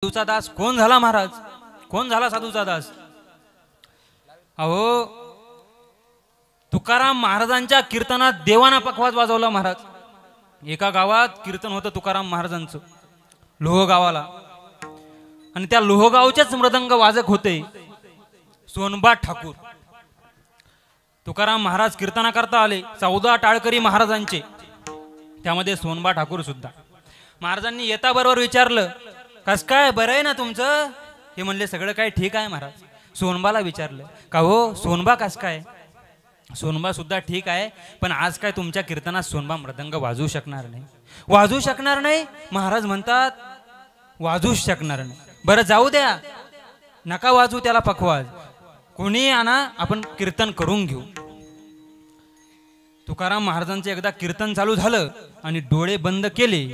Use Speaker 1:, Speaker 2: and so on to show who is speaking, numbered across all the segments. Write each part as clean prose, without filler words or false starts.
Speaker 1: साधूचा दास कोण झाला महाराज? कोण झाला साधूचा दास? अहो तुकाराम महाराजांच्या कीर्तनात देवाना पखवाज वाजवला महाराज। एका गावात कीर्तन होतं तुकाराम महाराजांचं, लोह गावाला, आणि त्या लोहगावचेच मृदंग वाजक होते सोनबा ठाकूर। तुकाराम महाराज कीर्तना करता आले 14 टाळकरी महाराजांचे, त्यामध्ये सोनबा ठाकूर सुद्धा। महाराजांनी येता बरोबर विचारलं, कस काय, बरं आहे ना तुमचं? हे म्हणले सगळं काय ठीक आहे महाराज। सोनबाला विचारलं, का हो सोनबा कस काय? सोनबा सुद्धा ठीक आहे, पण आज काय तुमच्या कीर्तनात सोनबा मृदंग वाजवू शकणार नाही। वाजवू शकणार नाही? महाराज म्हणतात वाजूच शकणार नाही। बरं जाऊ द्या, नका वाजू त्याला पखवाज, कोणी आणा, आपण कीर्तन करून घेऊ। तुकाराम महाराजांचं एकदा कीर्तन चालू झालं आणि डोळे बंद केले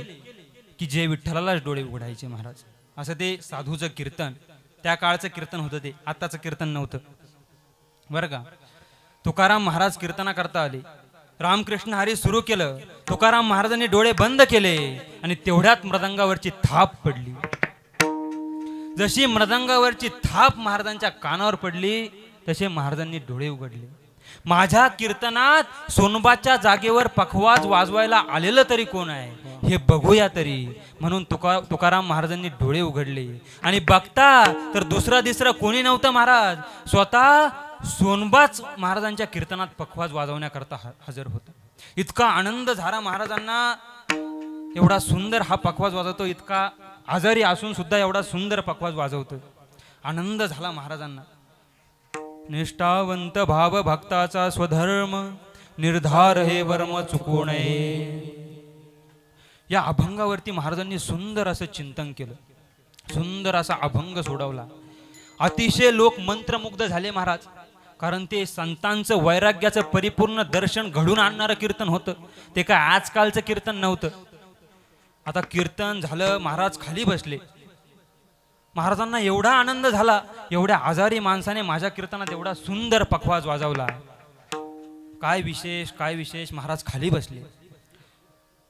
Speaker 1: की जे विठ्ठलालाच डोळे उघडायचे महाराज। असं ते साधूचं कीर्तन, त्या काळचं कीर्तन होतं ते, आत्ताचं कीर्तन नव्हतं बरं का। तुकाराम महाराज कीर्तना करता आले, रामकृष्ण हरी सुरू केलं, तुकाराम महाराजांनी डोळे बंद केले आणि तेवढ्यात मृदंगावरची थाप पडली। जशी मृदंगावरची थाप महाराजांच्या कानावर पडली तसे महाराजांनी डोळे उघडले। माझ्या कीर्तनात सोनबाच्या जागेवर पखवाज वाजवायला आलेलं तरी कोण आहे हे बघूया तरी, म्हणून तुकाराम महाराजांनी डोळे उघडले आणि बघता तर दुसरा दिसरा कोणी नव्हतं महाराज, स्वतः सोनबाच महाराजांच्या कीर्तनात पखवाज वाजवण्याकरता हजर होता। इतका आनंद झाला महाराजांना, एवढा सुंदर हा पखवाज वाजवतो, इतका आजारी असून सुद्धा एवढा सुंदर पखवाज वाजवतो, आनंद झाला महाराजांना। निष्ठावंत भाव भक्ताचा स्वधर्म, निर्धार हे वर्म चुकू नये। या अभंगावरती महाराजांनी सुंदर असं चिंतन केलं, सुंदर असा अभंग सोडवला। अतिशय लोक मंत्रमुग्ध झाले महाराज, कारण ते संतांचं वैराग्याचं परिपूर्ण दर्शन घडून आणणारं कीर्तन होतं, ते काय आजकालचं कीर्तन नव्हतं। आता कीर्तन झालं, महाराज खाली बसले। महाराजांना एवढा आनंद झाला, एवढ्या आजारी माणसाने माझ्या कीर्तनात एवढा सुंदर पखवाज वाजवला, काय विशेष काय विशेष। महाराज खाली बसले।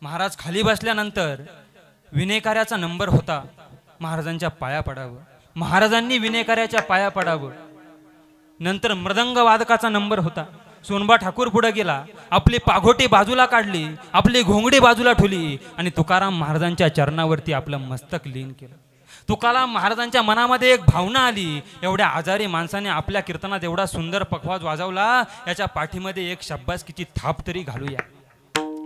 Speaker 1: महाराज खाली बसल्यानंतर विनेकार्याचा नंबर होता, महाराजांच्या पाया पडावं, महाराजांनी विनेकार्याच्या पाया पडावं। नंतर मृदंग वादकाचा नंबर होता, सोनबा ठाकूर पुढे गेला, आपली पाघोटी बाजूला काढली, आपली घोंगडी बाजूला ठेवली आणि तुकाराम महाराजांच्या चरणावरती आपलं मस्तक लीन केलं। तुकाराम महाराजांच्या मनामध्ये एक भावना आली, एवढ्या आजारी माणसाने आपल्या कीर्तनात एवढा सुंदर पखवाज वाजवला, याच्या पाठीमध्ये एक शाब्बासकीची थाप तरी घालूया।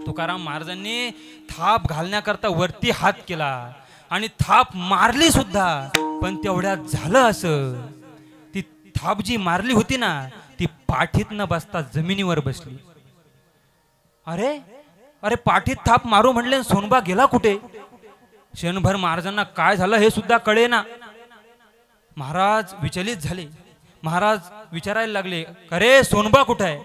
Speaker 1: तुकाराम महाराजांनी थाप घालण्याकरता वरती हात केला आणि थाप मारली सुद्धा, पण तेवढ्यात झालं असं, ती थाप जी मारली होती ना ती पाठीत न बसता जमिनीवर बसली। अरे अरे पाठीत थाप मारू म्हणले, सोनबा गेला कुठे? क्षणभर महाराजांना काय झालं हे सुद्धा कळेना। महाराज विचलित झाले, महाराज विचारायला लागले, अरे सोनबा कुठे आहे?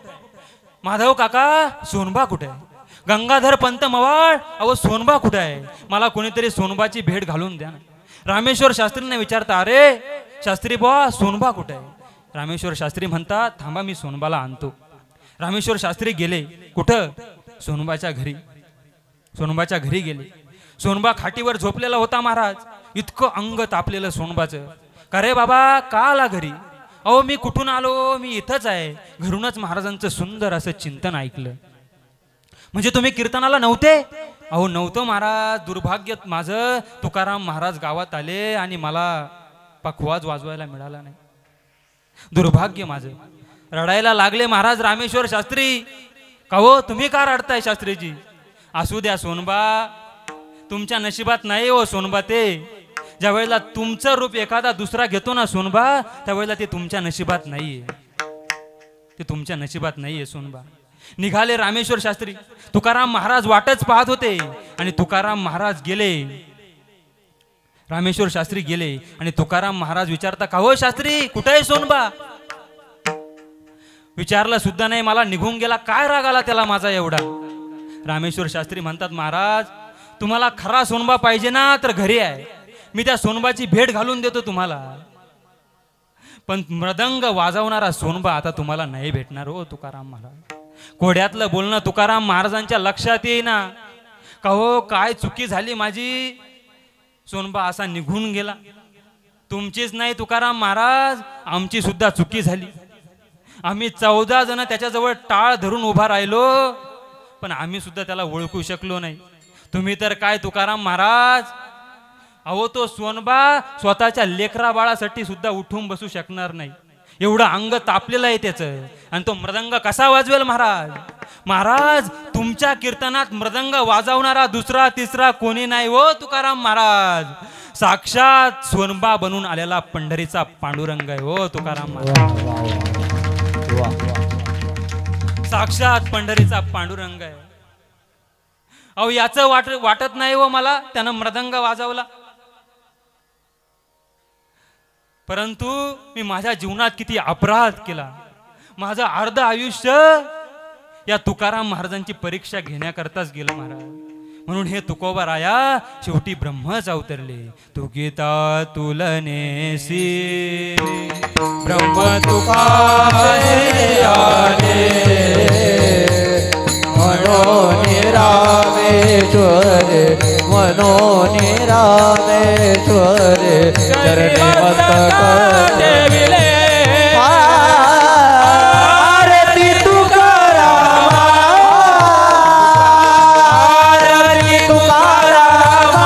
Speaker 1: माधव काका सोनबा कुठे आहे? गंगाधर पंत मवाळ, अहो सोनबा कुठे आहे? मला कोणीतरी सोनबाची भेट घालून द्या ना। रामेश्वर शास्त्रींना विचारता, अरे शास्त्री बुवा सोनबा कुठे आहे? रामेश्वर शास्त्री म्हणतात, थांबा मी सोनबाला आणतो। रामेश्वर शास्त्री गेले कुठं? सोनबाच्या घरी। सोनबाच्या घरी गेले, सोनबा खाटीवर झोपलेला होता महाराज, इतकं अंग तापलेलं सोनबाचं। का रे बाबा का आला घरी? अहो मी कुठून आलो, मी इथंच आहे, घरूनच महाराजांचं सुंदर असं चिंतन ऐकलं। म्हणजे तुम्ही कीर्तनाला नव्हते? अहो नव्हतं महाराज, दुर्भाग्य माझं, तुकाराम महाराज गावात आले आणि मला पखवाज वाजवायला मिळाला नाही, दुर्भाग्य माझं। रडायला लागले महाराज रामेश्वर शास्त्री। का हो तुम्ही का रडताय शास्त्रीजी? असू द्या सोनबा, तुमच्या नशिबात नाही हो सोनबा ते, ज्या वेळेला तुमचं रूप एखादा दुसरा घेतो ना सोनबा, त्यावेळेला ते तुमच्या नशिबात नाहीये, ते तुमच्या नशिबात नाहीये सोनबा। निघाले रामेश्वर शास्त्री, तुकाराम महाराज वाटच पाहत होते आणि तुकाराम महाराज गेले, रामेश्वर शास्त्री गेले आणि तुकाराम महाराज विचारता, का हो शास्त्री कुठे आहे सोनबा? विचारलं सुद्धा नाही, मला निघून गेला, काय राग आला त्याला माझा एवढा? रामेश्वर शास्त्री म्हणतात, महाराज तुम्हाला खरा सोनबा पाहिजे ना तर घरी आहे, मी त्या सोनबाची भेट घालून देतो तुम्हाला, पण मृदंग वाजवणारा सोनबा आता तुम्हाला नाही भेटणार हो तुकाराम महाराज। कोड्यातलं बोलणं तुकाराम महाराजांच्या लक्षात येईना, का हो काय चुकी झाली माझी, सोनबा असा निघून गेला. तुमचीच नाही तुकाराम महाराज, आमची सुद्धा चुकी झाली. आम्ही 14 जण त्याच्याजवळ टाळ धरून उभा राहिलो, पण आम्ही सुद्धा त्याला ओळखू शकलो नाही. तुम्ही तर काय तुकाराम महाराज, अहो तो सोनबा स्वतःच्या लेकरा बाळासाठी सुद्धा उठून बसू शकणार नाही, एवढं अंग तापलेलं आहे त्याचं. आणि तो मृदंग कसा वाजवेल महाराज? महाराज तुमच्या कीर्तनात मृदंग वाजवणारा दुसरा तिसरा कोणी नाही हो तुकाराम महाराज. साक्षात सोनबा बनून आलेला पंढरीचा पांडुरंग आहे हो तुकाराम महाराज. साक्षात पंढरीचा पांडुरंग आहे. अहो याचं वाटत नाही हो मला, त्यानं मृदंग वाजवला. परंतु मी माझ्या जीवनात किती अपराध केला. माझं अर्ध आयुष्य या तुकाराम महाराजांची परीक्षा घेण्याकरताच गेलं महाराज. म्हणून हे तुकोबा राया शेवटी ब्रह्मच अवतरले. तू गीता तुलनेसी ब्रह्म तुकारे आले,
Speaker 2: मनोनिरामेश्वर मनोनिरामेश्वर चरणे मस्तक ठेविले. आरती तुकारामा, आरती तुकारामा,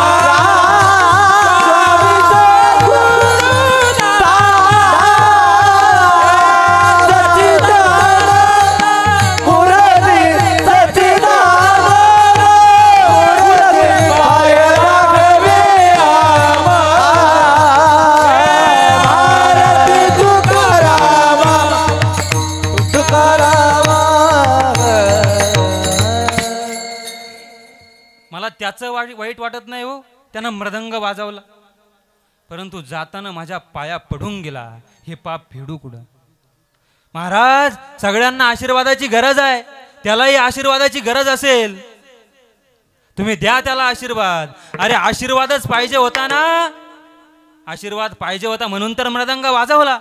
Speaker 1: त्याचं वाईट वाटत नाही हो, त्यानं मृदंग वाजवला. परंतु जाताना माझ्या पाया पडून गेला. हे पाप फेडू कुठं महाराज? सगळ्यांना आशीर्वादाची गरज आहे, त्यालाही आशीर्वादाची गरज असेल. तुम्ही द्या त्याला आशीर्वाद. अरे आशीर्वादच पाहिजे होता ना, आशीर्वाद पाहिजे होता म्हणून तर मृदंग वाजवला.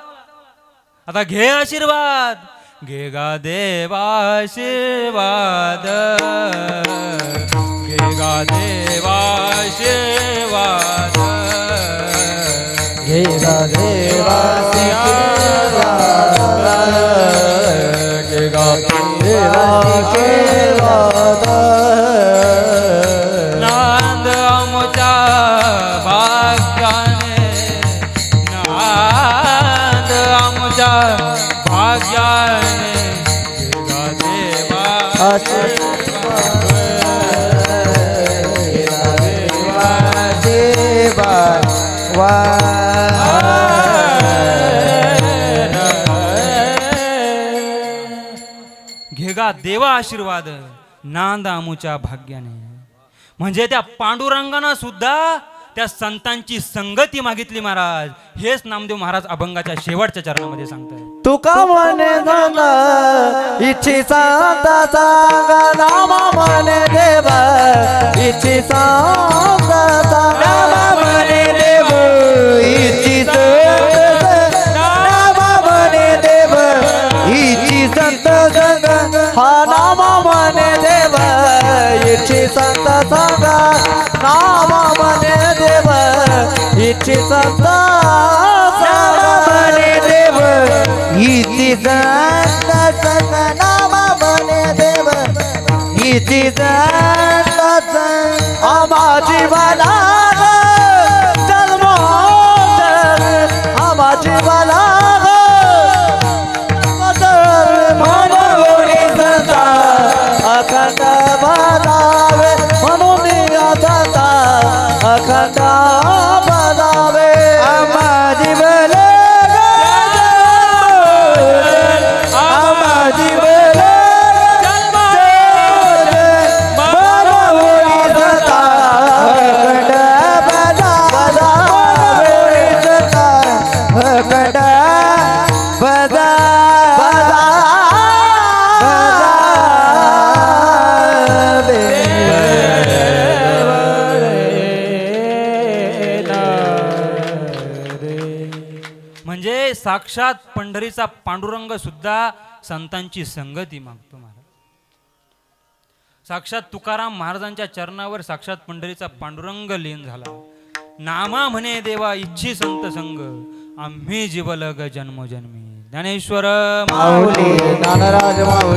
Speaker 1: आता घे आशीर्वाद, घे गा देवा आशीर्वाद, घे गा देवा आशीर्वाद,
Speaker 2: घे गा देवा आशीर्वाद, घे गा देवा आशीर्वाद.
Speaker 1: नांद आमच्या भाग्याने, नांद आमच्या भाग्याने, घे गा देवा आशीर्वाद, घे गा देवा आशीर्वाद. घेगा देवा आशीर्वाद, नांद आमुच्या भाग्याने. म्हणजे त्या पांडुरंगानं सुद्धा त्या संतांची संगती मागितली महाराज. हेच नामदेव महाराज अभंगाच्या शेवटच्या चरणामध्ये सांगताय.
Speaker 2: तुका म्हणे झाला इच्छी सांता सांगा, नामा म्हणे देव इच्छी सांता सांगा, नामा म्हणे देव इच्छी नामा म्हणे देव इच्छी संत सांगा, हा नामा म्हणे देव इच्छी संत सांगा, नामा म्हणे देव इच्छी संत म्हणे देव इति संत संग, नामा म्हणे देव इति संत संग. आम्हा जीवाला जन्म आम्हा जीवाला म्हणून संता अखंड बदावे, म्हणून संता अखंड बदावे. आम्हा जीवले
Speaker 1: म्हणजे साक्षात पंढरीचा पांडुरंग सुद्धा संतांची संगती मागतो महाराज. साक्षात तुकाराम महाराजांच्या चरणावर साक्षात पंढरीचा पांडुरंग लीन झाला. नामा म्हणे देवा इच्छी संत संग आम्ही जीवलग जन्मोजन्मी. ज्ञानेश्वर
Speaker 2: माऊली ज्ञानराज माऊली.